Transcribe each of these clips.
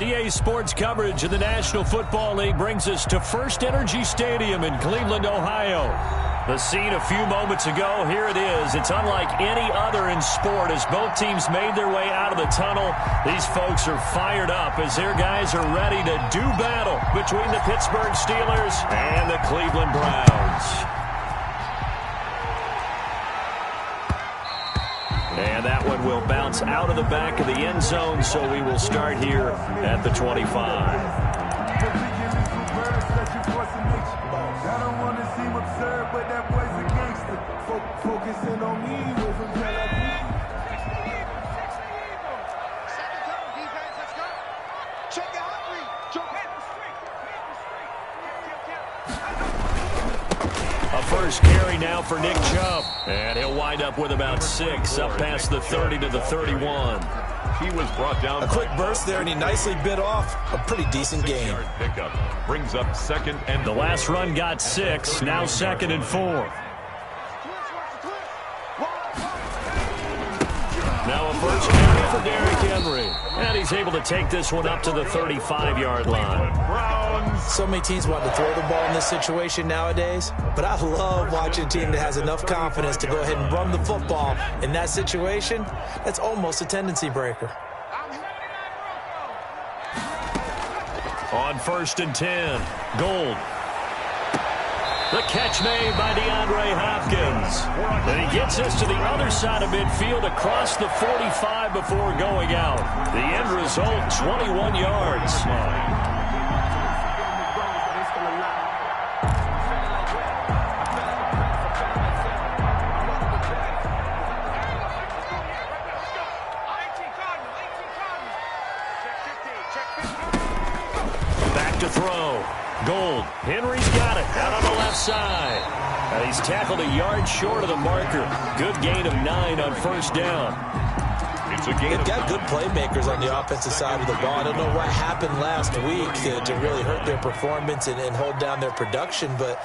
EA Sports coverage of the National Football League brings us to First Energy Stadium in Cleveland, Ohio. The scene a few moments ago, here it is. It's unlike any other in sport as both teams made their way out of the tunnel. These folks are fired up as their guys are ready to do battle between the Pittsburgh Steelers and the Cleveland Browns. And that one will bounce out of the back of the end zone, so we will start here at the 25. Focusing on me wasn't a first carry now for Nick Chubb. And he'll wind up with about 6 up past the 30 to the 31. He was brought down. A quick burst there, and he nicely bit off a pretty decent gain. Pickup brings up second and the last run got 6, now 2nd and 4. Now a first carry for Derrick Henry. And he's able to take this one up to the 35-yard line. So many teams want to throw the ball in this situation nowadays, but I love watching a team that has enough confidence to go ahead and run the football. In that situation, that's almost a tendency breaker. On 1st and 10, Gold. The catch made by DeAndre Hopkins. And he gets us to the other side of midfield across the 45 before going out. The end result, 21 yards. Back to throw. Gold. Henry's got it out on the left side. And he's tackled a yard short of the marker. Good gain of 9 on first down. They've got good playmakers on the offensive side of the ball. I don't know what happened last week to really hurt their performance and hold down their production, but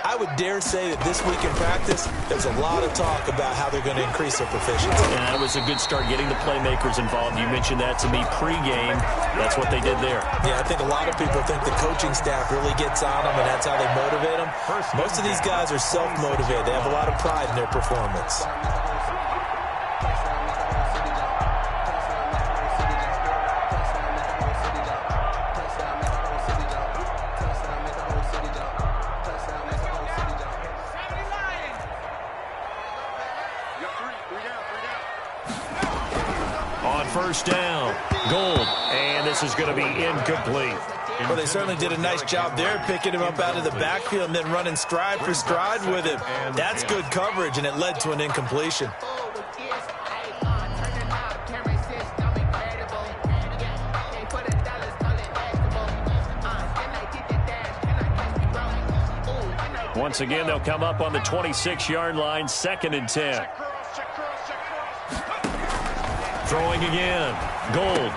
I would dare say that this week in practice, there's a lot of talk about how they're going to increase their proficiency. And that was a good start getting the playmakers involved. You mentioned that to me pregame. That's what they did there. Yeah, I think a lot of people think the coaching staff really gets on them, and that's how they motivate them. Most of these guys are self-motivated. They have a lot of pride in their performance. First down, Gold, and this is going to be incomplete. Well, they certainly did a nice job there, picking him up out of the backfield and then running stride for stride with him. That's good coverage, and it led to an incompletion. Once again, they'll come up on the 26-yard line, 2nd and 10. Throwing again. Gold.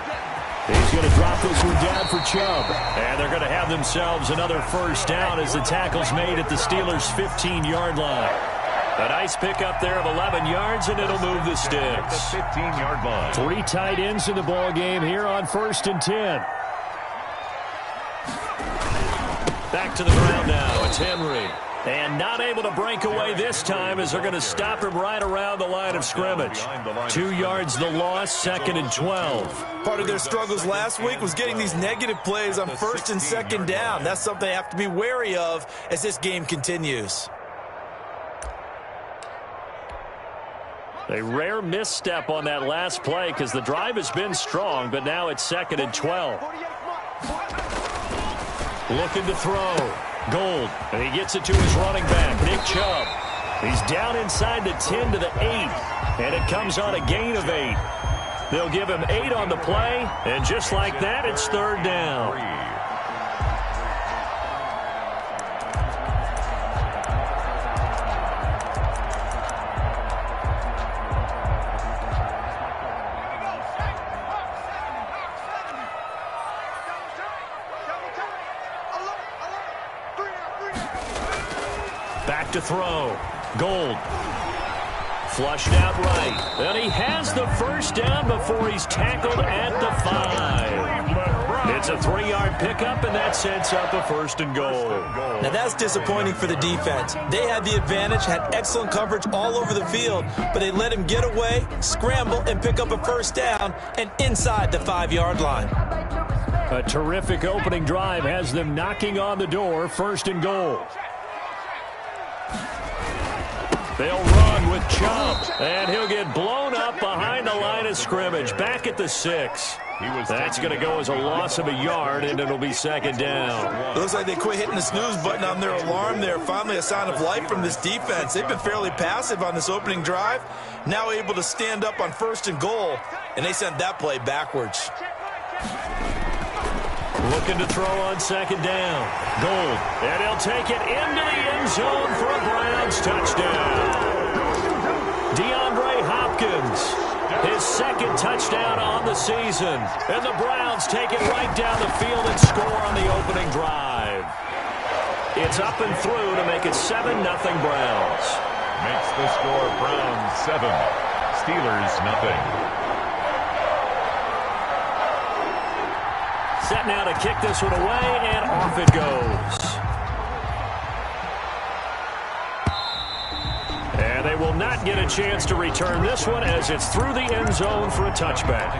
He's going to drop this one down for Chubb. And they're going to have themselves another first down as the tackle's made at the Steelers' 15-yard line. A nice pickup there of 11 yards, and it'll move the sticks. The 15-yard line. 3 tight ends in the ball game here on 1st and 10. Back to the ground now. It's Henry. And not able to break away this time as they're going to stop him right around the line of scrimmage. 2 yards the loss, 2nd and 12. Part of their struggles last week was getting these negative plays on 1st and 2nd down. That's something they have to be wary of as this game continues. A rare misstep on that last play because the drive has been strong, but now it's 2nd and 12. Looking to throw. Gold, and he gets it to his running back, Nick Chubb. He's down inside the 10 to the 8, and it comes on a gain of 8. They'll give him 8 on the play, and just like that, it's 3rd down. Back to throw. Gold. Flushed out right. And he has the first down before he's tackled at the 5. It's a 3-yard pickup, and that sets up a 1st and goal. Now, that's disappointing for the defense. They had the advantage, had excellent coverage all over the field, but they let him get away, scramble, and pick up a 1st down, and inside the 5-yard line. A terrific opening drive has them knocking on the door, 1st and goal. They'll run with Chubb, and he'll get blown up behind the line of scrimmage, back at the 6. That's going to go as a loss of a yard, and it'll be 2nd down. Looks like they quit hitting the snooze button on their alarm there. Finally a sign of life from this defense. They've been fairly passive on this opening drive, now able to stand up on 1st and goal, and they sent that play backwards. Looking to throw on 2nd down. Gold. And he'll take it into the end zone for a Browns touchdown. DeAndre Hopkins, his 2nd touchdown on the season. And the Browns take it right down the field and score on the opening drive. It's up and through to make it 7-0 Browns. Makes the score Browns 7, Steelers nothing. Set now to kick this one away, and off it goes. And they will not get a chance to return this one as it's through the end zone for a touchback.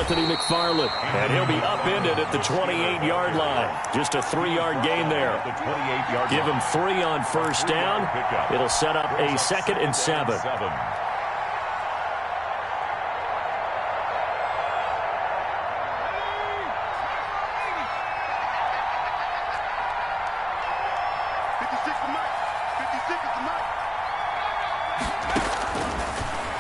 Anthony McFarland, and he'll be upended at the 28-yard line. Just a 3-yard gain there. Give him 3 on 1st down. It'll set up a 2nd and 7.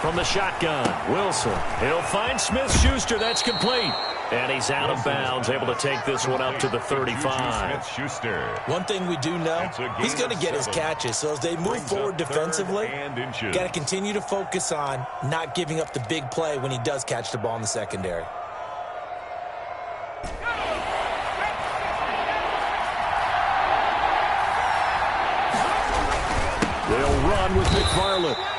From the shotgun, Wilson. He'll find Smith-Schuster. That's complete. And he's out of bounds, able to take this one up to the 35. One thing we do know, he's going to get his catches. So as they move forward defensively, got to continue to focus on not giving up the big play when he does catch the ball in the secondary. They'll run with McFarland.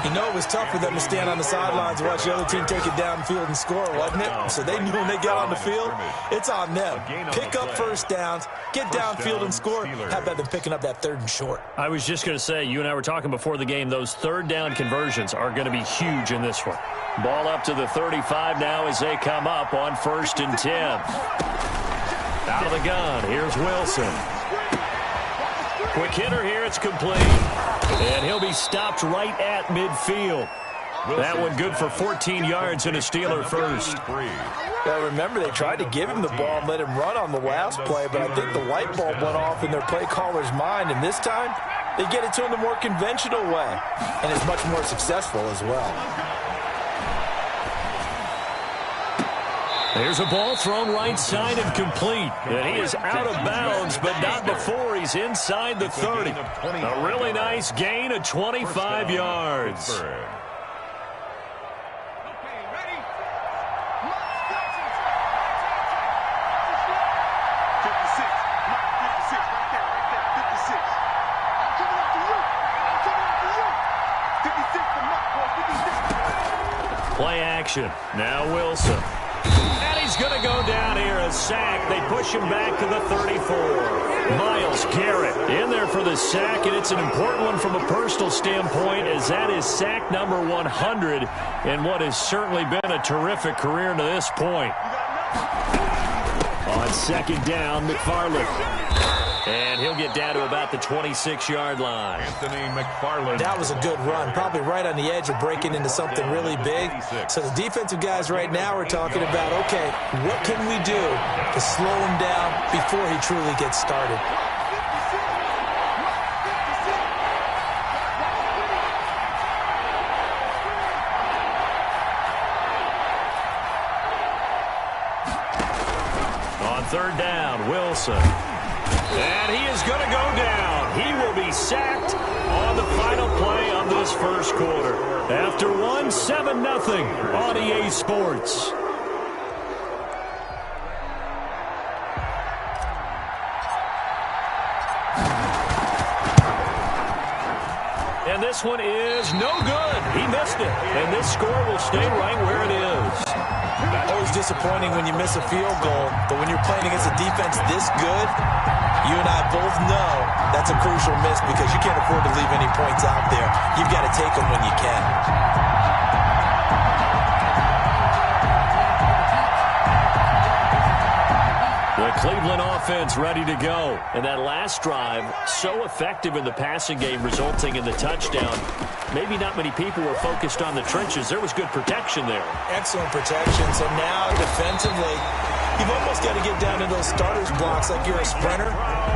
You know, it was tough for them to stand on the sidelines and watch the other team take it downfield and score, wasn't it? So they knew when they got on the field, it's on them. Pick up 1st downs, get downfield and score. How about them picking up that 3rd and short? I was just going to say, you and I were talking before the game, those 3rd down conversions are going to be huge in this one. Ball up to the 35 now as they come up on 1st and 10. Out of the gun, here's Wilson. Quick hitter here, it's complete. And he'll be stopped right at midfield. That one good for 14 yards and a Steeler 1st. Now remember, they tried to give him the ball and let him run on the last play, but I think the light bulb went off in their play caller's mind, and this time they get it to him the more conventional way, and it's much more successful as well. There's a ball thrown right side and complete. And he is out of bounds, but not before he's inside the 30. A really nice gain of 25 yards. Play action. Now Wilson. And he's going to go down here, a sack. They push him back to the 34. Myles Garrett in there for the sack, and it's an important one from a personal standpoint, as that is sack number 100 in what has certainly been a terrific career to this point. On 2nd down, McFarland. And he'll get down to about the 26-yard line. Anthony McFarland. That was a good run, probably right on the edge of breaking into something really big. So the defensive guys right now are talking about, okay, what can we do to slow him down before he truly gets started? On 3rd down, Wilson. And he is going to go down. He will be sacked on the final play of this 1st quarter. After 7-0 on EA Sports. this one is no good. He missed it, and this score will stay right where it is. Always disappointing when you miss a field goal, but when you're playing against a defense this good, you and I both know that's a crucial miss because you can't afford to leave any points out there. You've got to take them when you can. The Cleveland offense ready to go. And that last drive, so effective in the passing game, resulting in the touchdown. Maybe not many people were focused on the trenches. There was good protection there. Excellent protection. So now defensively, you've almost got to get down to those starters blocks like you're a sprinter.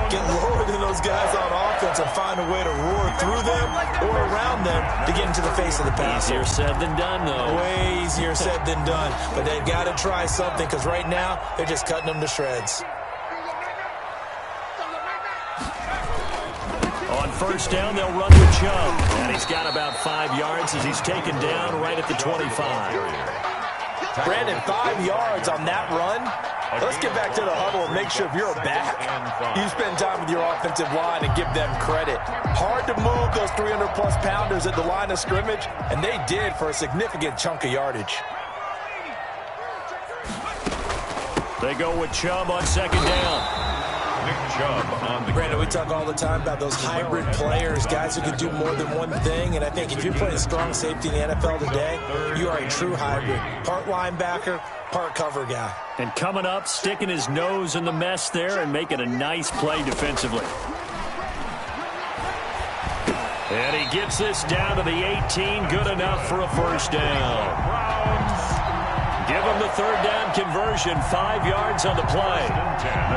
Get lower than those guys on offense and find a way to roar through them or around them to get into the face of the passer. Easier said than done, though. Way easier said than done. But they've got to try something because right now they're just cutting them to shreds. On first down, they'll run with Chubb. And he's got about 5 yards as he's taken down right at the 25. Brandon, 5 yards on that run. Let's get back to the huddle and make sure if you're back, you spend time with your offensive line and give them credit. Hard to move those 300-plus pounders at the line of scrimmage, and they did for a significant chunk of yardage. They go with Chubb on second down. Brandon, we talk all the time about those hybrid players, guys who can do more than one thing, and I think if you're playing strong safety in the NFL today, you are a true hybrid. Part linebacker, part cover guy. And coming up, sticking his nose in the mess there and making a nice play defensively. And he gets this down to the 18, good enough for a first down. Give him the third down conversion, 5 yards on the play.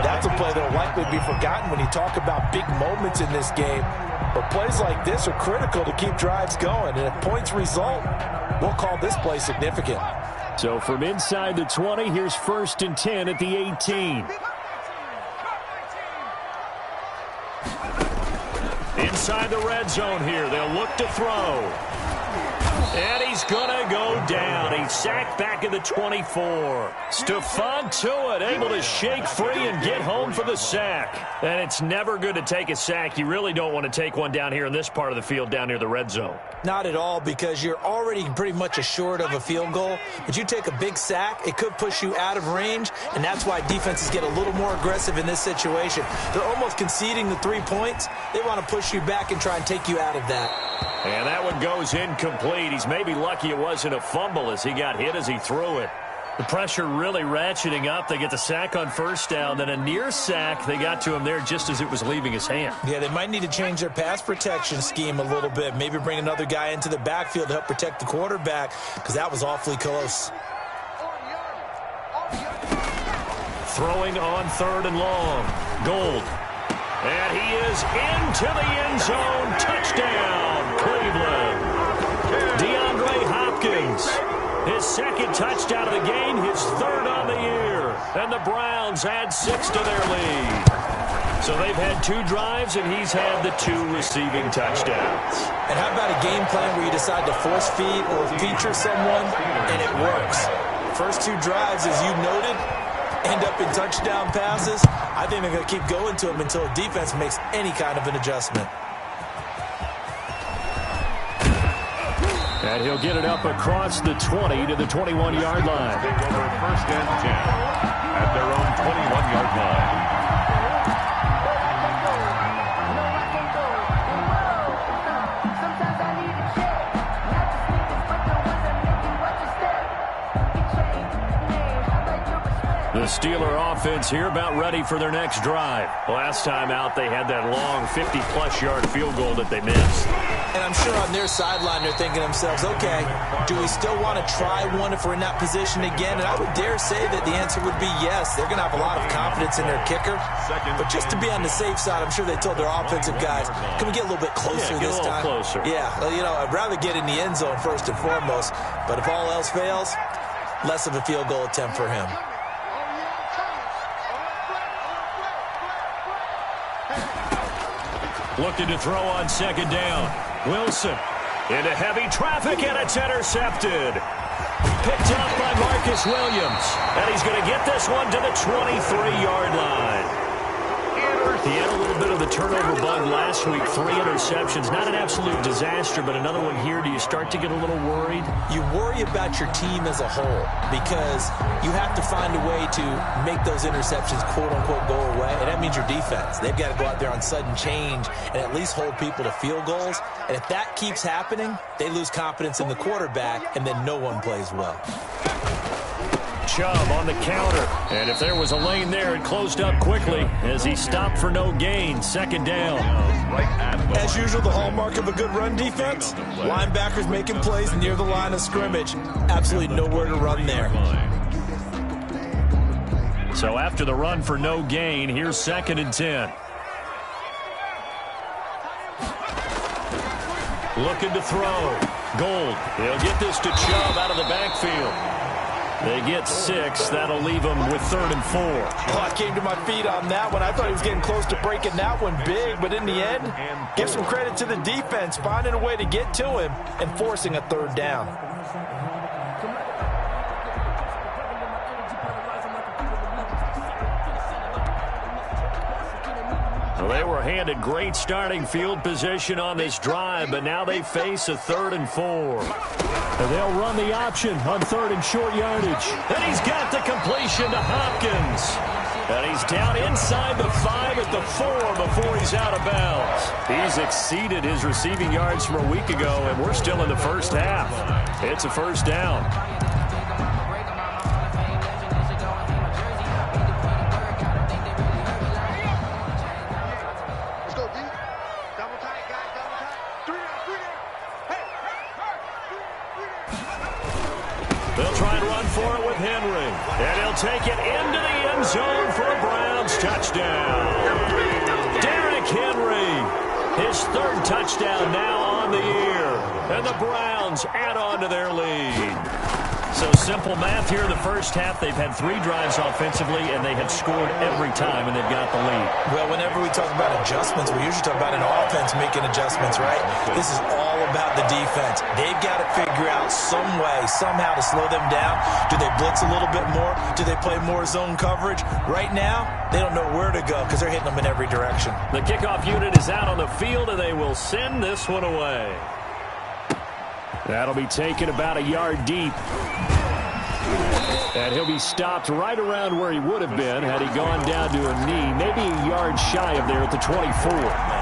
That's a play that will likely be forgotten when you talk about big moments in this game. But plays like this are critical to keep drives going. And if points result, we'll call this play significant. So from inside the 20, here's 1st and 10 at the 18. Inside the red zone here, they'll look to throw. And he's going to go down. He's sacked back at the 24. Stephon Tuitt able to shake free and get home for the sack. And it's never good to take a sack. You really don't want to take one down here in this part of the field down near the red zone. Not at all, because you're already pretty much assured of a field goal. But you take a big sack, it could push you out of range, and that's why defenses get a little more aggressive in this situation. They're almost conceding the 3 points. They want to push you back and try and take you out of that. And that one goes incomplete. He's maybe lucky it wasn't a fumble as he got hit as he threw it. The pressure really ratcheting up. They get the sack on first down, then a near sack. They got to him there just as it was leaving his hand. Yeah, they might need to change their pass protection scheme a little bit. Maybe bring another guy into the backfield to help protect the quarterback, because that was awfully close. Throwing on 3rd and long. Gold. And he is into the end zone. Touchdown, Cleveland. DeAndre Hopkins. His 2nd touchdown of the game, his 3rd on the year. And the Browns add 6 to their lead. So they've had 2 drives, and he's had the 2 receiving touchdowns. And how about a game plan where you decide to force feed or feature someone, and it works? First 2 drives, as you noted, end up in touchdown passes. I think they're going to keep going to him until the defense makes any kind of an adjustment. And he'll get it up across the 20 to the 21-yard line. Take over 1st and 10 at their own 21-yard line. The Steeler offense here about ready for their next drive. Last time out, they had that long 50-plus yard field goal that they missed. And I'm sure on their sideline they're thinking to themselves, okay, do we still want to try one if we're in that position again? And I would dare say that the answer would be yes. They're going to have a lot of confidence in their kicker. But just to be on the safe side, I'm sure they told their offensive guys, can we get a little bit closer this time? Closer. Yeah, well, you know, I'd rather get in the end zone first and foremost. But if all else fails, less of a field goal attempt for him. Looking to throw on second down. Wilson into heavy traffic, and it's intercepted. Picked up by Marcus Williams. And he's going to get this one to the 23-yard line. He had a little bit of the turnover bug last week, 3 interceptions. Not an absolute disaster, but another one here. Do you start to get a little worried? You worry about your team as a whole because you have to find a way to make those interceptions, quote-unquote, go away, and that means your defense. They've got to go out there on sudden change and at least hold people to field goals. And if that keeps happening, they lose confidence in the quarterback, and then no one plays well. Chubb on the counter, and if there was a lane there, it closed up quickly as he stopped for no gain. 2nd down. As usual, the hallmark of a good run defense, linebackers making plays near the line of scrimmage. Absolutely nowhere to run there. So after the run for no gain, here's 2nd and 10. Looking to throw. Gold. He'll get this to Chubb out of the backfield. They get 6. That'll leave them with 3rd and 4. Oh, I came to my feet on that one. I thought he was getting close to breaking that one big, but in the end, give some credit to the defense, finding a way to get to him and forcing a 3rd down. Well, they were handed great starting field position on this drive, but now they face a 3rd and 4. And they'll run the option on 3rd and short yardage. And he's got the completion to Hopkins. And he's down inside the 5 at the 4 before he's out of bounds. He's exceeded his receiving yards from a week ago, and we're still in the first half. It's a 1st down. They'll try and run for it with Henry. And he'll take it into the end zone for a Browns touchdown. Derrick Henry, his 3rd touchdown now on the year. And the Browns add on to their lead. So simple math here in the first half. They've had 3 drives offensively, and they have scored every time, and they've got the lead. Well, whenever we talk about adjustments, we usually talk about an offense making adjustments, right? This is all about the defense. They've got to figure out some way, somehow to slow them down. Do they blitz a little bit more? Do they play more zone coverage? Right now, they don't know where to go because they're hitting them in every direction. The kickoff unit is out on the field, and they will send this one away. That'll be taken about a yard deep. And he'll be stopped right around where he would have been had he gone down to a knee, maybe a yard shy of there at the 24.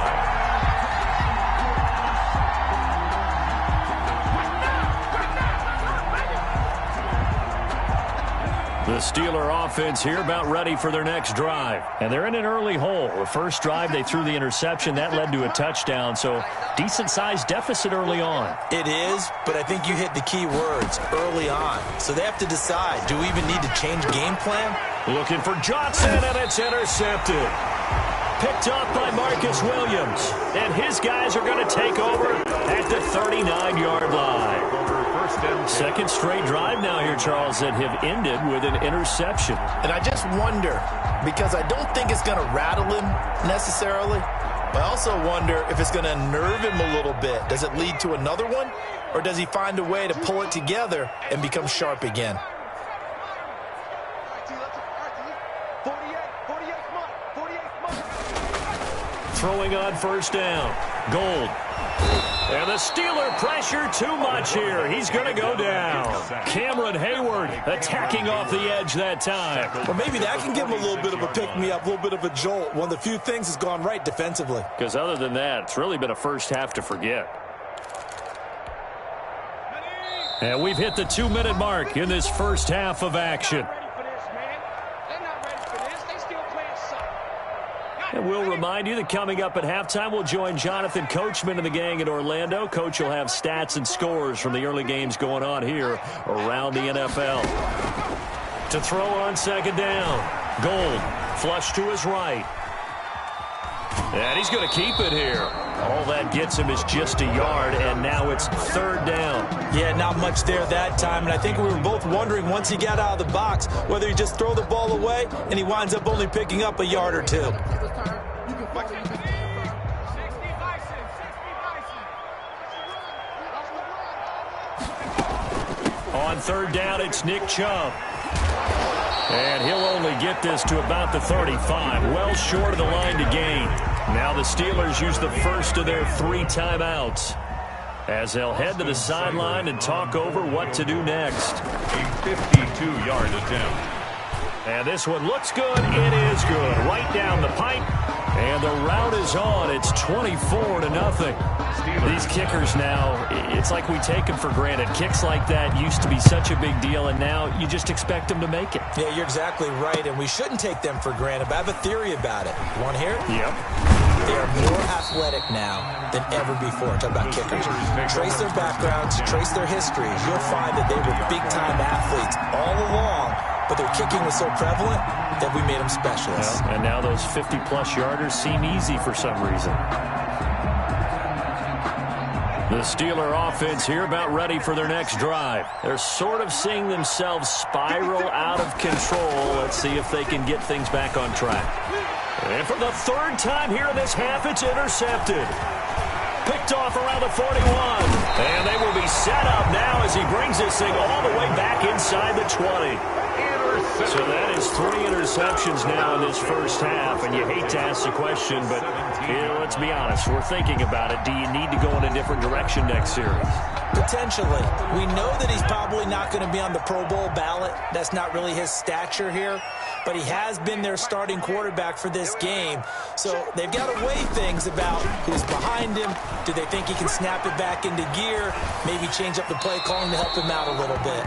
The Steeler offense here about ready for their next drive. And they're in an early hole. The first drive, they threw the interception. That led to a touchdown. So decent-sized deficit early on. It is, but I think you hit the key words, early on. So they have to decide, do we even need to change game plan? Looking for Johnson, and it's intercepted. Picked off by Marcus Williams. And his guys are going to take over at the 39-yard line. 2nd straight drive now here, Charles, that have ended with an interception. And I just wonder, because I don't think it's going to rattle him necessarily, but I also wonder if it's going to unnerve him a little bit. Does it lead to another one, or does he find a way to pull it together and become sharp again? Throwing on 1st down. Gold. And the Steeler pressure too much here. He's going to go down. Cameron Hayward attacking off the edge that time. Or maybe that can give him a little bit of a pick-me-up, a little bit of a jolt. One of the few things that's gone right defensively. Because other than that, it's really been a first half to forget. And we've hit the 2-minute mark in this first half of action. And we'll remind you that coming up at halftime, we'll join Jonathan Coachman and the gang in Orlando. Coach will have stats and scores from the early games going on here around the NFL. To throw on 2nd down. Gold, flush to his right. And he's going to keep it here. All that gets him is just a yard, and now it's 3rd down. Yeah, not much there that time, and I think we were both wondering once he got out of the box whether he just throw the ball away, and he winds up only picking up a yard or 2. On 3rd down, it's Nick Chubb. And he'll only get this to about the 35, well short of the line to gain. Now the Steelers use the first of their 3 timeouts as they'll head to the sideline and talk over what to do next. A 52-yard attempt. And this one looks good. It is good. Right down the pipe. And the route is on. It's 24-0. These kickers now, it's like we take them for granted. Kicks like that used to be such a big deal, and now you just expect them to make it. Yeah, you're exactly right, and we shouldn't take them for granted, but I have a theory about it. You want to hear it? Yep. They are more athletic now than ever before. Talk about kickers. Trace their backgrounds, trace their histories. You'll find that they were big-time athletes all along, but their kicking was so prevalent that we made them specialists. Well, and now those 50-plus yarders seem easy for some reason. The Steeler offense here about ready for their next drive. They're sort of seeing themselves spiral out of control. Let's see if they can get things back on track. And for the 3rd time here in this half, it's intercepted. Picked off around the 41. And they will be set up now as he brings this thing all the way back inside the 20. So that is 3 interceptions now in this first half, and you hate to ask the question, but let's be honest, we're thinking about it. Do you need to go in a different direction next series? Potentially. We know that he's probably not going to be on the Pro Bowl ballot. That's not really his stature here, but he has been their starting quarterback for this game. So they've got to weigh things about who's behind him. Do they think he can snap it back into gear? Maybe change up the play calling to help him out a little bit.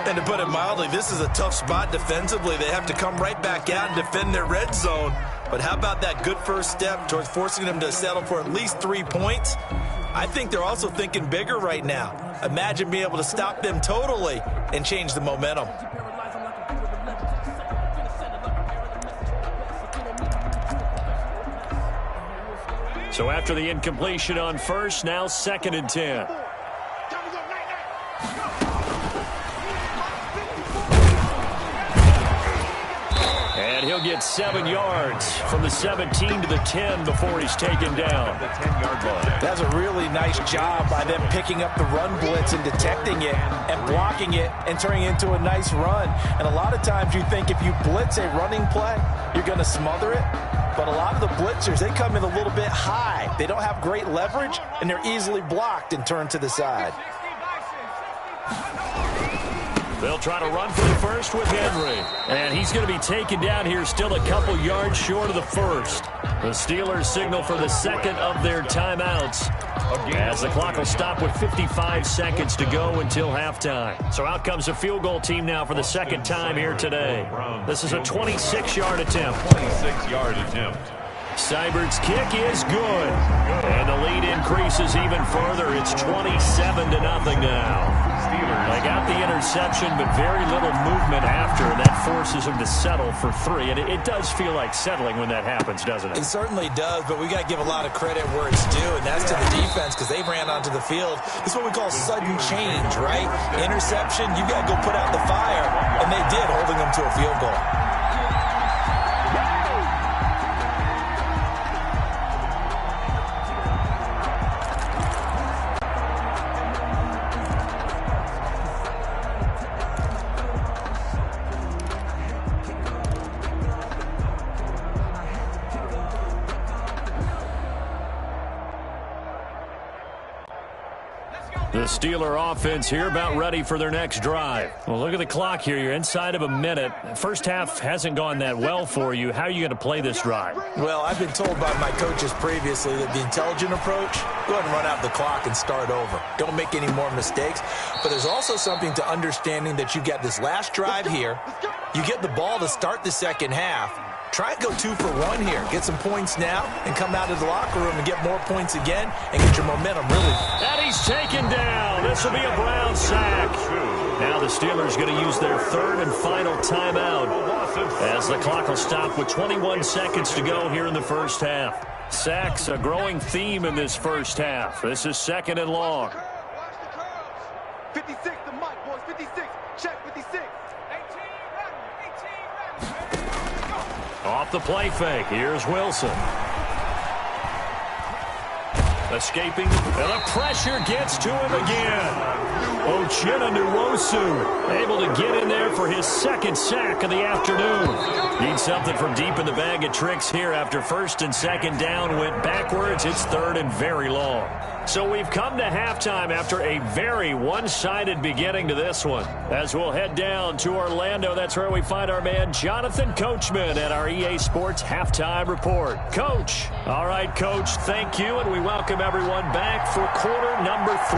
And to put it mildly, this is a tough spot defensively. They have to come right back out and defend their red zone. But how about that good first step towards forcing them to settle for at least 3 points? I think they're also thinking bigger right now. Imagine being able to stop them totally and change the momentum. So after the incompletion on first, now 2nd and 10. And he'll get 7 yards from the 17 to the 10 before he's taken down. The 10-yard line. That's a really nice job by them picking up the run blitz and detecting it and blocking it and turning it into a nice run. And a lot of times you think if you blitz a running play, you're going to smother it. But a lot of the blitzers, they come in a little bit high. They don't have great leverage, and they're easily blocked and turned to the side. They'll try to run for the first with Henry. And he's going to be taken down here still a couple yards short of the first. The Steelers signal for the 2nd of their timeouts as the clock will stop with 55 seconds to go until halftime. So out comes a field goal team now for the 2nd time here today. This is a 26-yard attempt. 26-yard attempt. Seibert's kick is good. And the lead increases even further. It's 27-0 now. They got the interception, but very little movement after, and that forces them to settle for 3. And it does feel like settling when that happens, doesn't it? It certainly does, but we got to give a lot of credit where it's due, and that's to the defense because they ran onto the field. This is what we call sudden change, right? Interception, you got to go put out the fire, and they did, holding them to a field goal. The Steeler offense here about ready for their next drive. Well, look at the clock here. You're inside of a minute. First half hasn't gone that well for you. How are you going to play this drive? Well, I've been told by my coaches previously that the intelligent approach, go ahead and run out the clock and start over. Don't make any more mistakes. But there's also something to understanding that you get this last drive here. You get the ball to start the second half. Try and go 2 for 1 here. Get some points now and come out of the locker room and get more points again and get your momentum really. And he's taken down. This will be a Brown sack. Now the Steelers going to use their 3rd and final timeout as the clock will stop with 21 seconds to go here in the first half. Sacks, a growing theme in this first half. This is 2nd and long. 56, the mic, boys. 56. Check 56. 18, Off the play fake. Here's Wilson. Escaping. And the pressure gets to him again. Nwosu able to get in there for his second sack of the afternoon. Need something from deep in the bag of tricks here after first and second down went backwards. It's third and very long. So we've come to halftime after a very one-sided beginning to this one. As we'll head down to Orlando, that's where we find our man Jonathan Coachman at our EA Sports Halftime Report. Coach. All right, Coach, thank you, and we welcome everyone back for quarter number 3.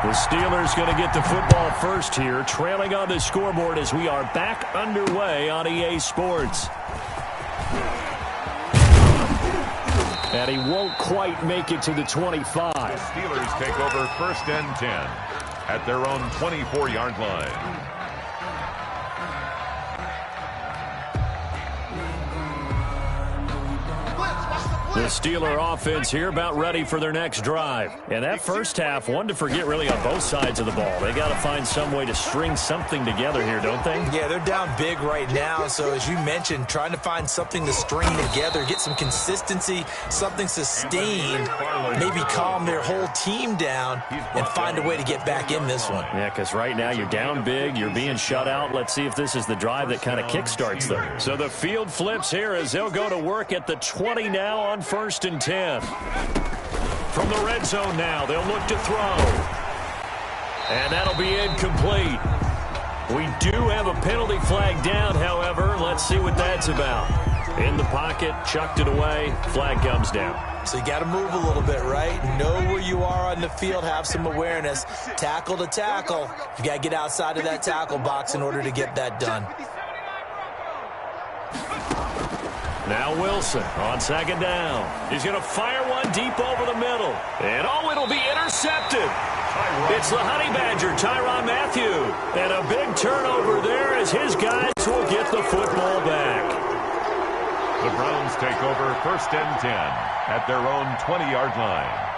The Steelers going to get the football first here, trailing on the scoreboard as we are back underway on EA Sports. And he won't quite make it to the 25. The Steelers take over first and 10 at their own 24-yard line. The Steeler offense here about ready for their next drive. And that first half, one to forget really on both sides of the ball. They got to find some way to string something together here, don't they? Yeah, they're down big right now. So as you mentioned, trying to find something to string together, get some consistency, something sustained, maybe calm their whole team down and find a way to get back in this one. Yeah, because right now you're down big, you're being shut out. Let's see if this is the drive that kind of kickstarts them. So the field flips here as they'll go to work at the 20 now on first and 10. From the red zone now, they'll look to throw. And that'll be incomplete. We do have a penalty flag down, however. Let's see what that's about. In the pocket, chucked it away, flag comes down. So you got to move a little bit, right? Know where you are on the field, have some awareness. Tackle to tackle. You got to get outside of that tackle box in order to get that done. Now Wilson on second down. He's going to fire one deep over the middle. And it'll be intercepted. It's the Honey Badger, Tyrann Mathieu. And a big turnover there as his guys will get the football back. The Browns take over first and 10 at their own 20-yard line.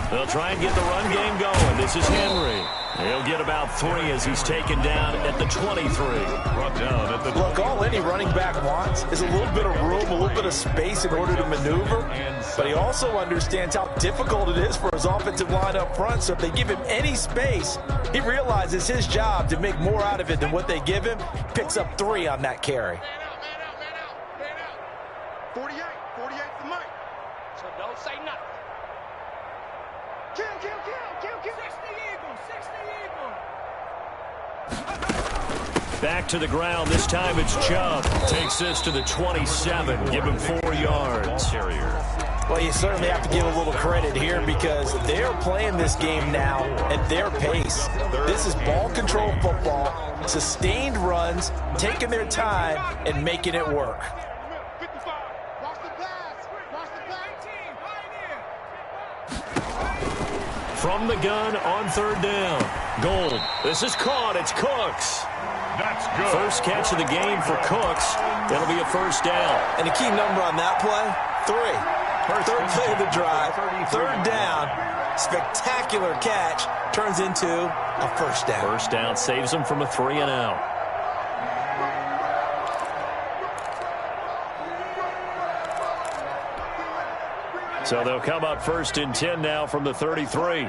They'll try and get the run game going. This is Henry. He'll get about 3 as he's taken down at the 23. Brought down at the Look, all any running back wants is a little bit of room, a little bit of space in order to maneuver. But he also understands how difficult it is for his offensive line up front. So if they give him any space, he realizes his job to make more out of it than what they give him. Picks up 3 on that carry. 48 the mic. So don't say nothing. Kill. 60 Eagles. Back to the ground. This time it's Chubb. Takes this to the 27. Give him 4 yards. Well, you certainly have to give a little credit here because they're playing this game now at their pace. This is ball control football, sustained runs, taking their time, and making it work. 55. Watch the pass. From the gun on third down. Gold. This is caught. It's Cooks. That's good. First catch of the game for Cooks. That'll be a first down. And the key number on that play, 3. Third play of the drive, third down, spectacular catch, turns into a first down. First down saves them from a 3 and out. So they'll come up first and 10 now from the 33.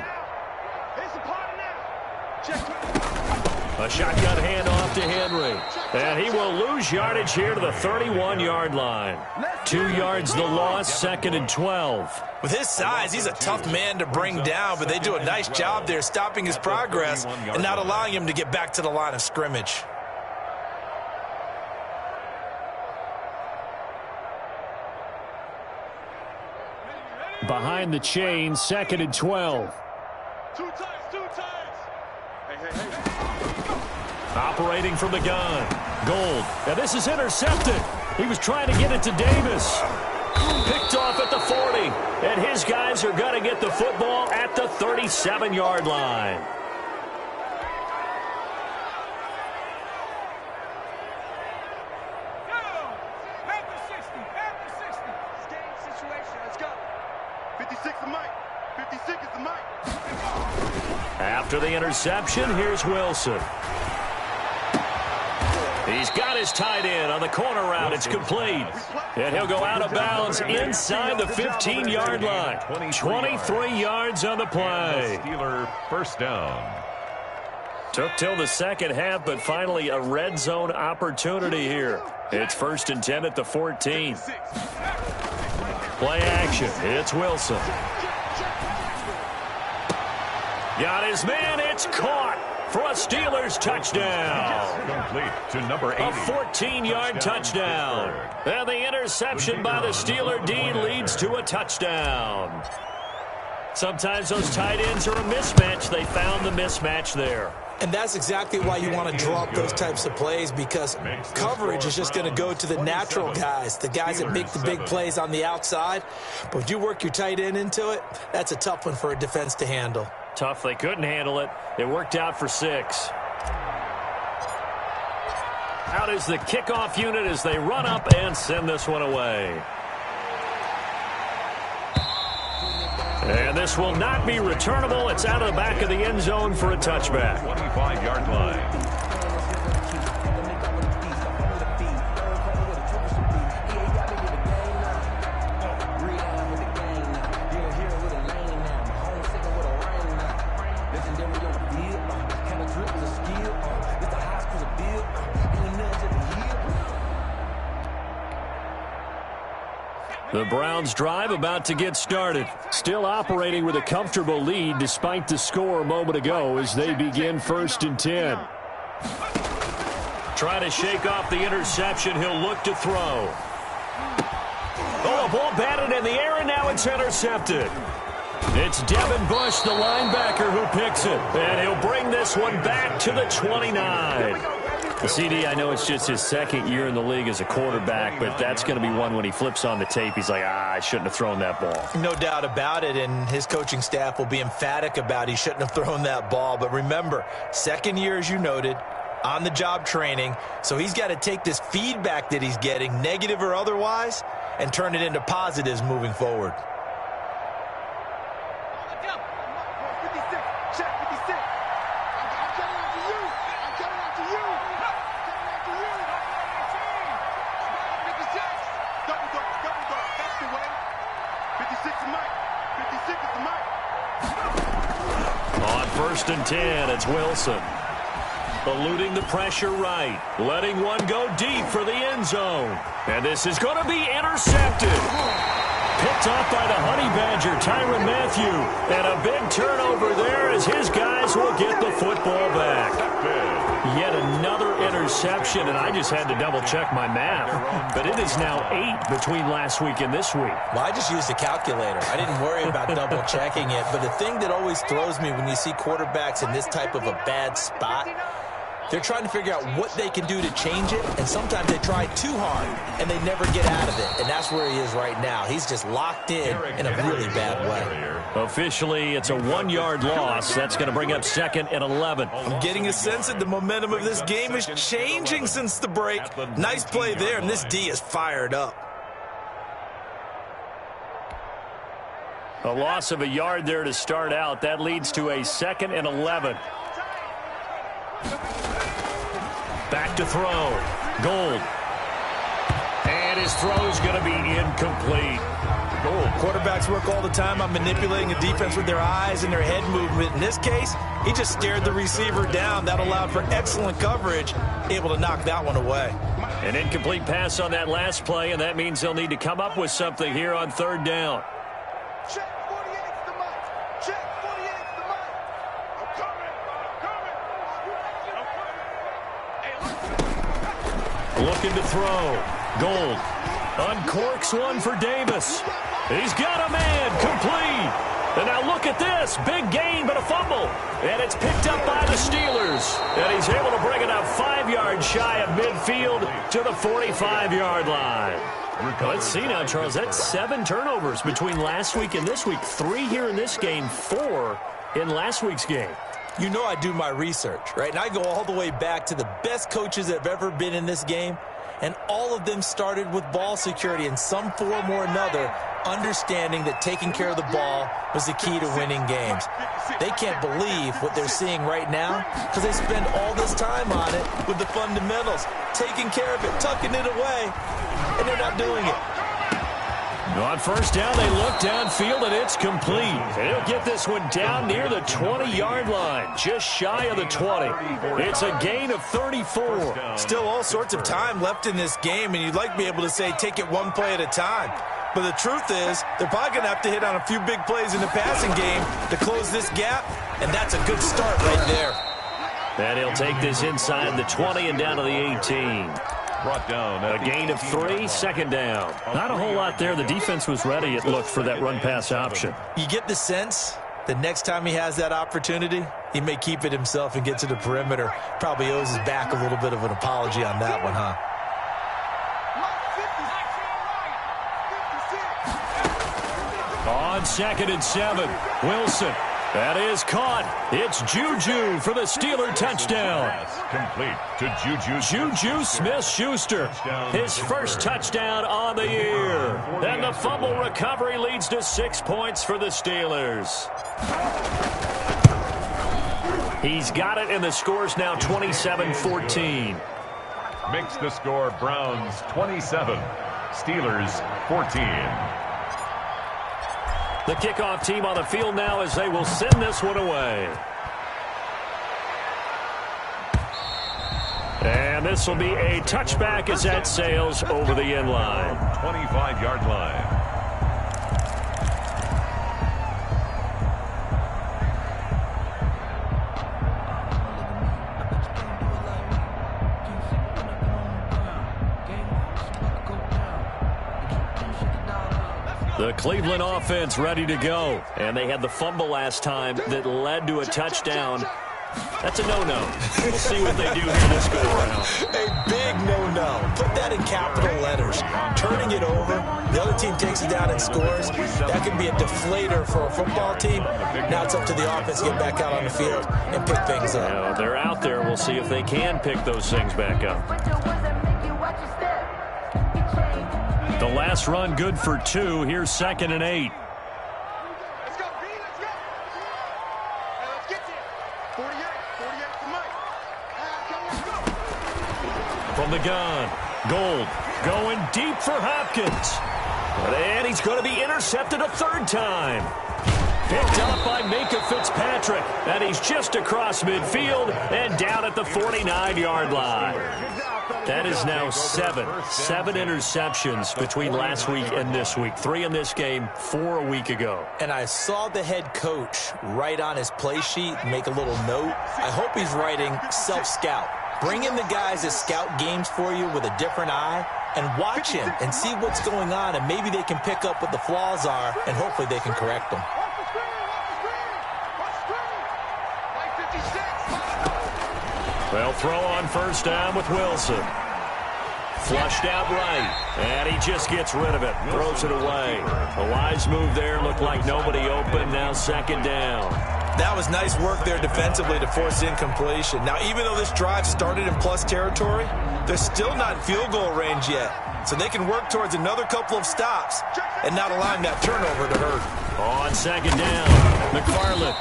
A shotgun handoff to Henry. And he will lose yardage here to the 31-yard line. 2 yards the loss, second and 12. With his size, he's a tough man to bring down, but they do a nice job there stopping his progress and not allowing him to get back to the line of scrimmage. Behind the chain, second and 12. Two times. Hey. Operating from the gun. Gold. Now this is intercepted. He was trying to get it to Davis. Picked off at the 40. And his guys are going to get the football at the 37-yard line. Mike. After the interception, here's Wilson. He's got his tight end on the corner route. It's complete. And he'll go out of bounds inside the 15-yard line. 23 yards on the play. Steeler first down. Took till the second half, but finally a red zone opportunity here. It's 1st and 10 at the 14. Play action. It's Wilson. Got his man. It's caught for a Steelers touchdown. Complete to number 80. A 14-yard touchdown. And the interception by the Steeler D leads to a touchdown. Sometimes those tight ends are a mismatch. They found the mismatch there. And that's exactly why you want to draw up those types of plays, because coverage is just going to go to the natural guys, the guys that make the big plays on the outside. But if you work your tight end into it, that's a tough one for a defense to handle. Tough. They couldn't handle it. It worked out for 6. Out is the kickoff unit as they run up and send this one away. And this will not be returnable. It's out of the back of the end zone for a touchback. 25-yard line. The Browns drive about to get started. Still operating with a comfortable lead despite the score a moment ago as they begin 1st and 10. Trying to shake off the interception. He'll look to throw. Oh, a ball batted in the air, and now it's intercepted. It's Devin Bush, the linebacker, who picks it. And he'll bring this one back to the 29. The CD, I know it's just his second year in the league as a quarterback, but that's going to be one when he flips on the tape. He's like, I shouldn't have thrown that ball. No doubt about it, and his coaching staff will be emphatic about he shouldn't have thrown that ball. But remember, second year, as you noted, on-the-job training, so he's got to take this feedback that he's getting, negative or otherwise, and turn it into positives moving forward. On 1st and 10, it's Wilson. Eluding the pressure right. Letting one go deep for the end zone. And this is going to be intercepted. Picked off by the Honey Badger, Tyrann Mathieu. And a big turnover there as his guys will get the football back. Yet another interception, and I just had to double-check my math. But it is now 8 between last week and this week. Well, I just used a calculator. I didn't worry about double-checking it. But the thing that always throws me when you see quarterbacks in this type of a bad spot, they're trying to figure out what they can do to change it, and sometimes they try too hard, and they never get out of it. And that's where he is right now. He's just locked in a really bad way. Officially, it's a 1-yard loss. That's going to bring up 2nd and 11. I'm getting a sense that the momentum of this game is changing since the break. Nice play there, and this D is fired up. A loss of a yard there to start out. That leads to a 2nd and 11. Back to throw. Gold. And his throw's going to be incomplete. Quarterbacks work all the time on manipulating a defense with their eyes and their head movement. In this case, he just stared the receiver down. That allowed for excellent coverage, able to knock that one away. An incomplete pass on that last play, and that means they'll need to come up with something here on 3rd down. Check 48's the mic. Check 48's the mic. I'm coming. Looking to throw. Gold. Uncorks one for Davis. He's got a man. Complete. And now look at this. Big gain, but a fumble. And it's picked up by the Steelers. And he's able to bring it up 5 yards shy of midfield to the 45-yard line. Let's see now, Charles. That's 7 turnovers between last week and this week. 3 here in this game, 4 in last week's game. You know I do my research, right? And I go all the way back to the best coaches that have ever been in this game. and all of them started with ball security in some form or another, understanding that taking care of the ball was the key to winning games. They can't believe what they're seeing right now because they spend all this time on it with the fundamentals, taking care of it, tucking it away, and they're not doing it. On first down, they look downfield, and it's complete. They'll get this one down near the 20-yard line, just shy of the 20. It's a gain of 34. Still all sorts of time left in this game, and you'd like to be able to say take it one play at a time. But the truth is, they're probably going to have to hit on a few big plays in the passing game to close this gap, and that's a good start right there. And he'll take this inside the 20 and down to the 18. Brought down a gain of 3, second down. Not a whole lot there. The defense was ready, it looked, for that run-pass option. You get the sense that next time he has that opportunity, he may keep it himself and get to the perimeter. Probably owes his back a little bit of an apology on that one, huh? On 2nd and 7, Wilson. That is caught. It's Juju for the Steeler touchdown. Complete to Juju Smith-Schuster. His first touchdown on the year. And the fumble recovery leads to 6 points for the Steelers. He's got it, and the score's now 27-14. Makes the score Browns 27, Steelers 14. The kickoff team on the field now as they will send this one away. And this will be a touchback as that sails over the end line. 25-yard line. The Cleveland offense ready to go. And they had the fumble last time that led to a touchdown. That's a no-no. We'll see what they do here this go-around. A big no-no. Put that in capital letters. Turning it over, the other team takes it down and scores. That can be a deflator for a football team. Now it's up to the offense to get back out on the field and pick things up. Now, they're out there. We'll see if they can pick those things back up. The last run good for 2. Here's 2nd and 8. Let's go, B, let's go. Hey, let's get there. 48 to Mike. From the gun, Gold going deep for Hopkins. And he's going to be intercepted a third time. Picked up by Minka Fitzpatrick. And he's just across midfield and down at the 49-yard line. That is now 7 interceptions between last week and this week. 3 in this game, 4 a week ago. And I saw the head coach write on his play sheet, make a little note. I hope he's writing self-scout. Bring in the guys that scout games for you with a different eye and watch him and see what's going on, and maybe they can pick up what the flaws are, and hopefully they can correct them. Well, throw on first down with Wilson. Flushed out right, and he just gets rid of it, throws it away. A wise move there, looked like nobody open, now 2nd down. That was nice work there defensively to force incompletion. Now, even though this drive started in plus territory, they're still not in field goal range yet. So they can work towards another couple of stops and not allowing that turnover to hurt. On 2nd down, McFarland.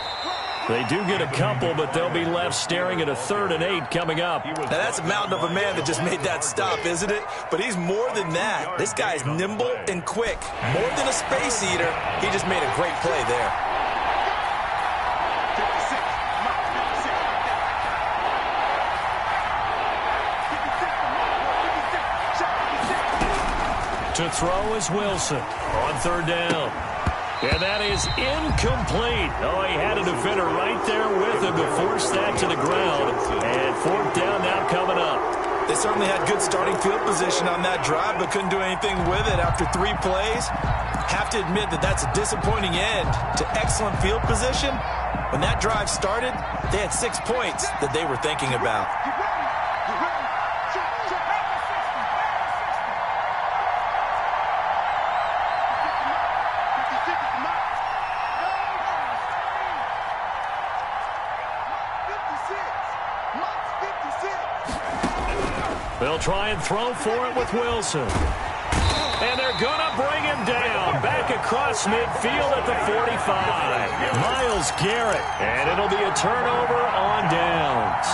They do get a couple, but they'll be left staring at a 3rd and 8 coming up. Now, that's a mountain of a man that just made that stop, isn't it? But he's more than that. This guy's nimble and quick. More than a space eater, he just made a great play there. To throw is Wilson on 3rd down. And that is incomplete. Oh, he had a defender right there with him to force that to the ground. And 4th down now coming up. They certainly had good starting field position on that drive, but couldn't do anything with it after 3 plays. Have to admit that that's a disappointing end to excellent field position. When that drive started, they had 6 points that they were thinking about. Well, They'll try and throw for it with Wilson. And they're going to bring him down. Back across midfield at the 45. Myles Garrett. And it'll be a turnover on downs.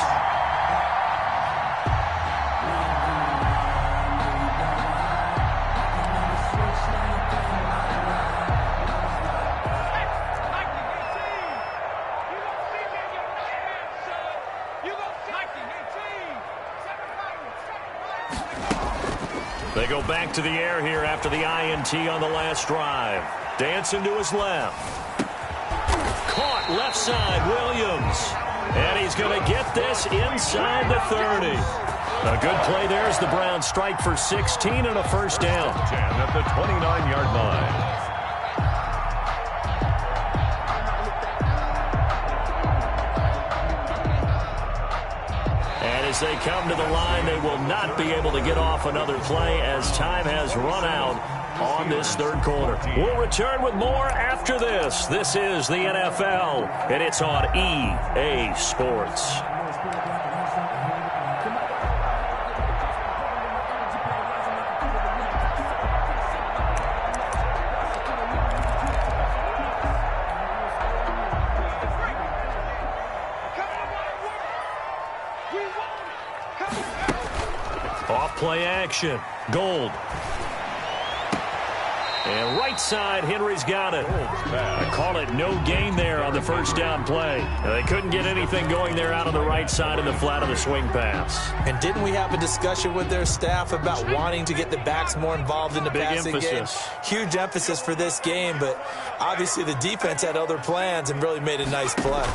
They go back to the air here after the INT on the last drive. Dancing to his left. Caught left side, Williams. And he's going to get this inside the 30. A good play there as the Browns strike for 16 and a first down. 10 at the 29-yard line. As they come to the line, they will not be able to get off another play as time has run out on this third quarter. We'll return with more after this. This is the NFL, and it's on EA Sports. Play action. Gold. And right side, Henry's got it. I call it no gain there on the first down play. They couldn't get anything going there out on the right side in the flat of the swing pass. And didn't we have a discussion with their staff about wanting to get the backs more involved in the passing game? Huge emphasis for this game, but obviously the defense had other plans and really made a nice play.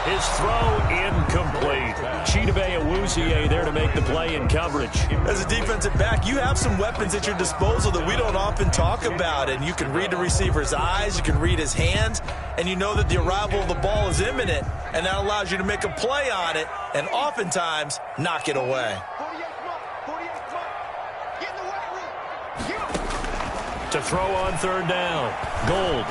His throw incomplete. Chidobe Awuzie there to make the play in coverage. As a defensive back, you have some weapons at your disposal that we don't often talk about. And you can read the receiver's eyes, you can read his hands, and you know that the arrival of the ball is imminent. And that allows you to make a play on it and oftentimes knock it away. To throw on third down. Gold.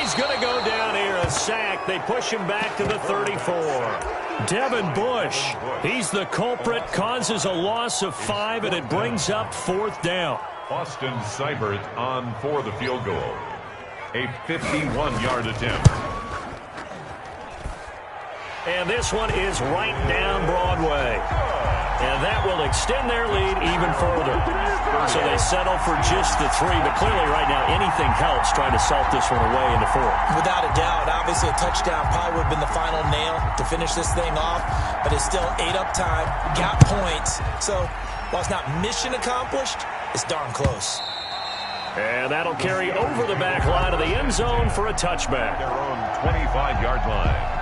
He's going to go down here, a sack. They push him back to the 34. Devin Bush, he's the culprit, causes a loss of 5, and it brings up fourth down. Austin Seibert on for the field goal. A 51-yard attempt. And this one is right down Broadway. And that will extend their lead even further. So they settle for just the 3, but clearly right now anything helps trying to salt this one away into 4. Without a doubt, obviously a touchdown probably would have been the final nail to finish this thing off, but it's still 8 up time, got points. So while it's not mission accomplished, it's darn close. And that'll carry over the back line of the end zone for a touchback. Their own 25-yard line.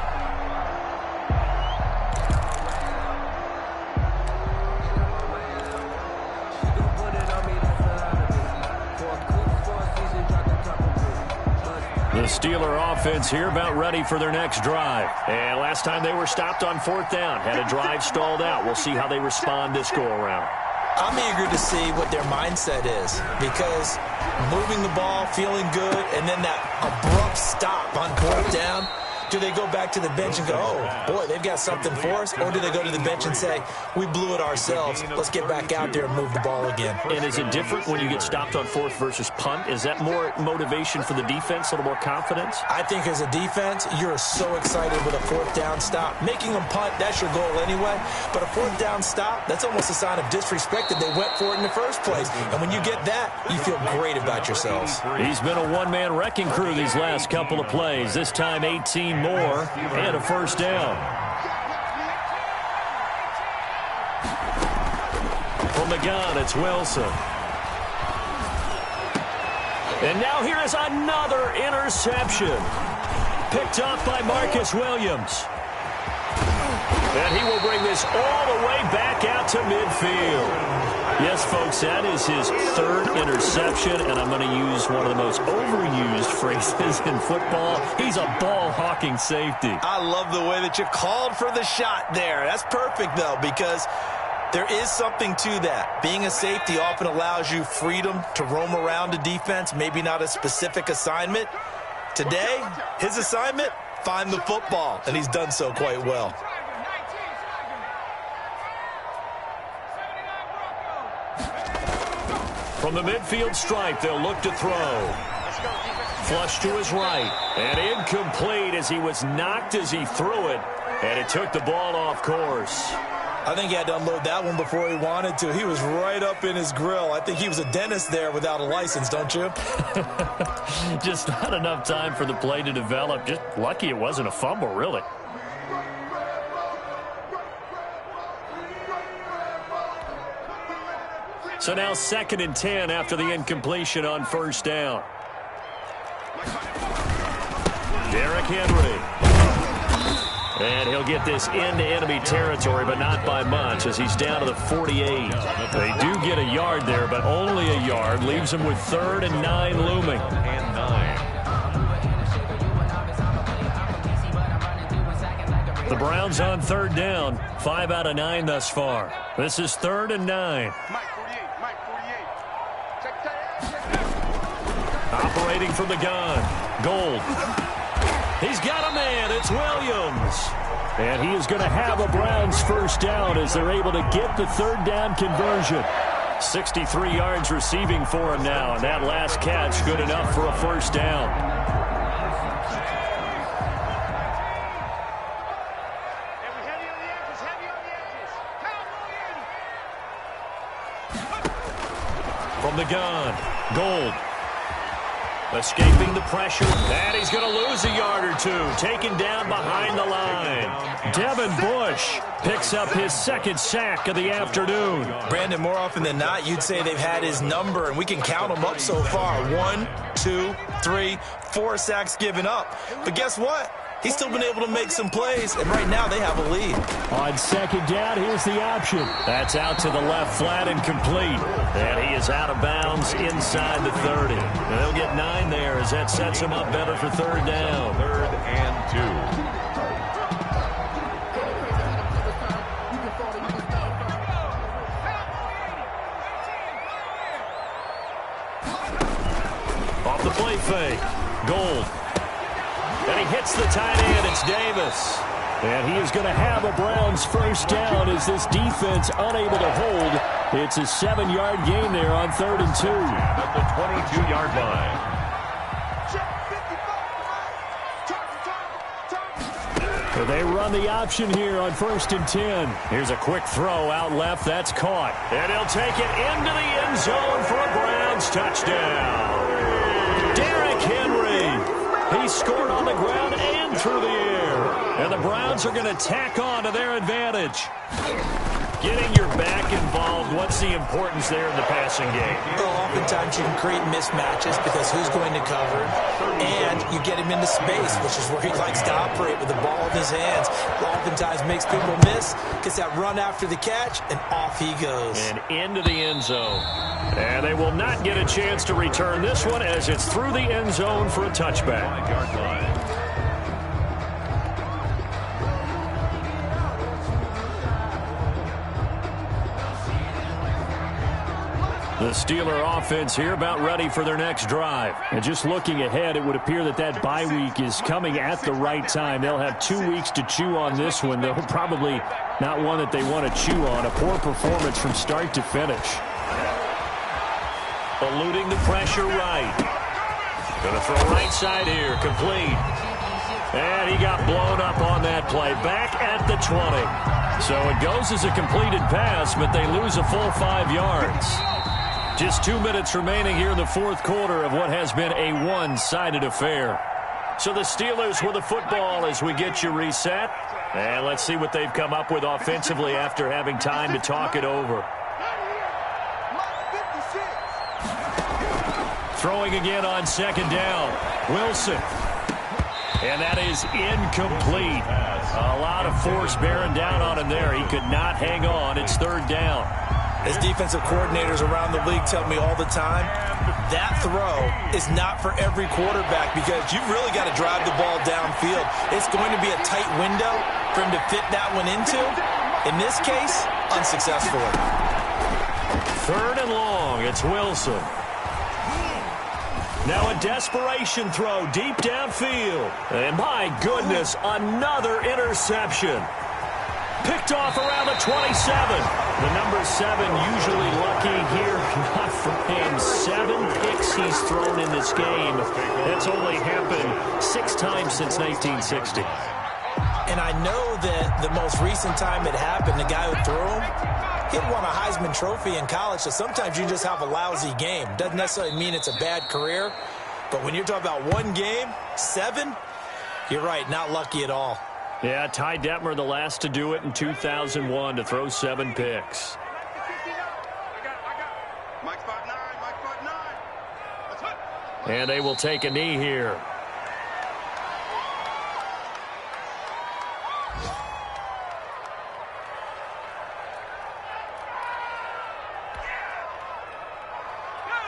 The Steeler offense here about ready for their next drive. And last time they were stopped on fourth down, had a drive stalled out. We'll see how they respond this go-around. I'm eager to see what their mindset is because moving the ball, feeling good, and then that abrupt stop on fourth down. Do they go back to the bench and go, oh, boy, they've got something for us? Or do they go to the bench and say, we blew it ourselves. Let's get back out there and move the ball again. And is it different when you get stopped on fourth versus punt? Is that more motivation for the defense, a little more confidence? I think as a defense, you're so excited with a fourth down stop. Making them punt, that's your goal anyway. But a fourth down stop, that's almost a sign of disrespect that they went for it in the first place. And when you get that, you feel great about yourselves. He's been a one-man wrecking crew these last couple of plays. This time 18 more and a first down. From the gun, it's Wilson. And now here is another interception. Picked up by Marcus Williams. And he will bring this all the way back out to midfield. Yes, folks, that is his third interception, and I'm going to use one of the most overused phrases in football. He's a ball-hawking safety. I love the way that you called for the shot there. That's perfect, though, because there is something to that. Being a safety often allows you freedom to roam around a defense, maybe not a specific assignment. Today, his assignment, find the football, and he's done so quite well. From the midfield stripe, they'll look to throw. Flush to his right, and incomplete as he was knocked as he threw it, and it took the ball off course. I think he had to unload that one before he wanted to. He was right up in his grill. I think he was a dentist there without a license, don't you? Just not enough time for the play to develop. Just lucky it wasn't a fumble, really. So now 2nd and 10 after the incompletion on first down. Derrick Henry. And he'll get this into enemy territory, but not by much as he's down to the 48. They do get a yard there, but only a yard. Leaves him with 3rd and 9 looming. And 9. The Browns on 3rd down. 5 out of 9 thus far. This is 3rd and 9. Operating from the gun. Gold. He's got a man. It's Williams. And he is going to have a Browns first down as they're able to get the 3rd down conversion. 63 yards receiving for him now, and that last catch good enough for a first down. From the gun, Gold. Escaping the pressure, and he's going to lose a yard or two. Taken down behind the line. Devin Bush picks up his 2nd sack of the afternoon. Brandon, more often than not, you'd say they've had his number, and we can count them up so far. 1, 2, 3, 4 sacks given up. But guess what? He's still been able to make some plays, and right now they have a lead. On 2nd down, here's the option. That's out to the left, flat and complete. And he is out of bounds inside the 30. And they'll get 9 there as that sets him up better for 3rd down. 3rd and 2. Off the play fake. Gold. And he hits the tight end. It's Davis. And he is going to have a Browns first down as this defense unable to hold. It's a 7-yard gain there on 3rd and 2. At the 22-yard line. So they run the option here on 1st and 10. Here's a quick throw out left. That's caught. And he'll take it into the end zone for a Browns touchdown. Derrick Henry. He scored on the ground and through the air. And the Browns are going to tack on to their advantage. Getting your back involved, what's the importance there in the passing game? Well, oftentimes you can create mismatches because who's going to cover, and you get him into space, which is where he likes to operate with the ball in his hands. Oftentimes makes people miss, gets that run after the catch, and off he goes. And into the end zone. And they will not get a chance to return this one as it's through the end zone for a touchback. 5-yard line. The Steeler offense here about ready for their next drive. And just looking ahead, it would appear that that bye week is coming at the right time. They'll have 2 weeks to chew on this one, though probably not one that they want to chew on. A poor performance from start to finish. Eluding the pressure right. Going to throw right side here, complete. And he got blown up on that play. Back at the 20. So it goes as a completed pass, but they lose a full 5 yards. Just 2 minutes remaining here in the 4th quarter of what has been a one-sided affair. So the Steelers with the football as we get you reset. And let's see what they've come up with offensively after having time to talk it over. Throwing again on 2nd down. Wilson. And that is incomplete. A lot of force bearing down on him there. He could not hang on. It's 3rd down. As defensive coordinators around the league tell me all the time, that throw is not for every quarterback because you've really got to drive the ball downfield. It's going to be a tight window for him to fit that one into. In this case, unsuccessfully. 3rd and long. It's Wilson. Now a desperation throw deep downfield. And my goodness, another interception. Picked off around the 27. The number 7 usually lucky here. Not for him. 7 picks he's thrown in this game. That's only happened 6 times since 1960. And I know that the most recent time it happened, the guy who threw him, he had won a Heisman Trophy in college, so sometimes you just have a lousy game. Doesn't necessarily mean it's a bad career, but when you're talking about one game, 7, you're right, not lucky at all. Yeah, Ty Detmer, the last to do it in 2001, to throw 7 picks. Mike's 5'9", Mike's 5'9". Let's hit. And they will take a knee here.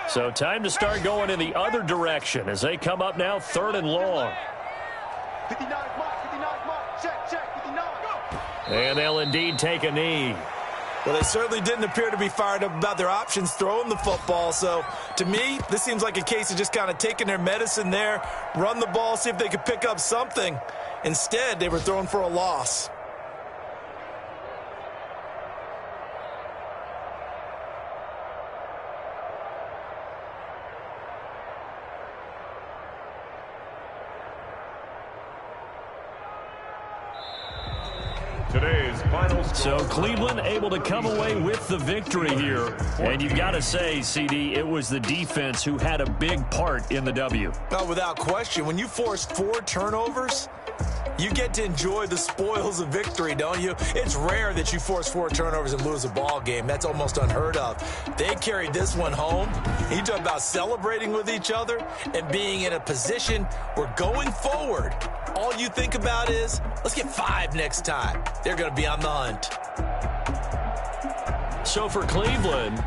So time to start going in the other direction as they come up now 3rd and long. 59 mark, check, 59, go. And they'll indeed take a knee. Well, they certainly didn't appear to be fired up about their options throwing the football. So, to me, this seems like a case of just kind of taking their medicine there, run the ball, see if they could pick up something. Instead, they were throwing for a loss. Today's final score. So Cleveland able to come away with the victory here. And you've got to say, CD, it was the defense who had a big part in the W. Oh, without question. When you force 4 turnovers, you get to enjoy the spoils of victory, don't you? It's rare that you force 4 turnovers and lose a ball game. That's almost unheard of. They carried this one home. You talk about celebrating with each other and being in a position where going forward, all you think about is, let's get 5 next time. They're going to be on the hunt. So for Cleveland,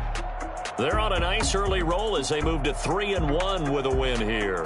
they're on a nice early roll as they move to 3-1 with a win here.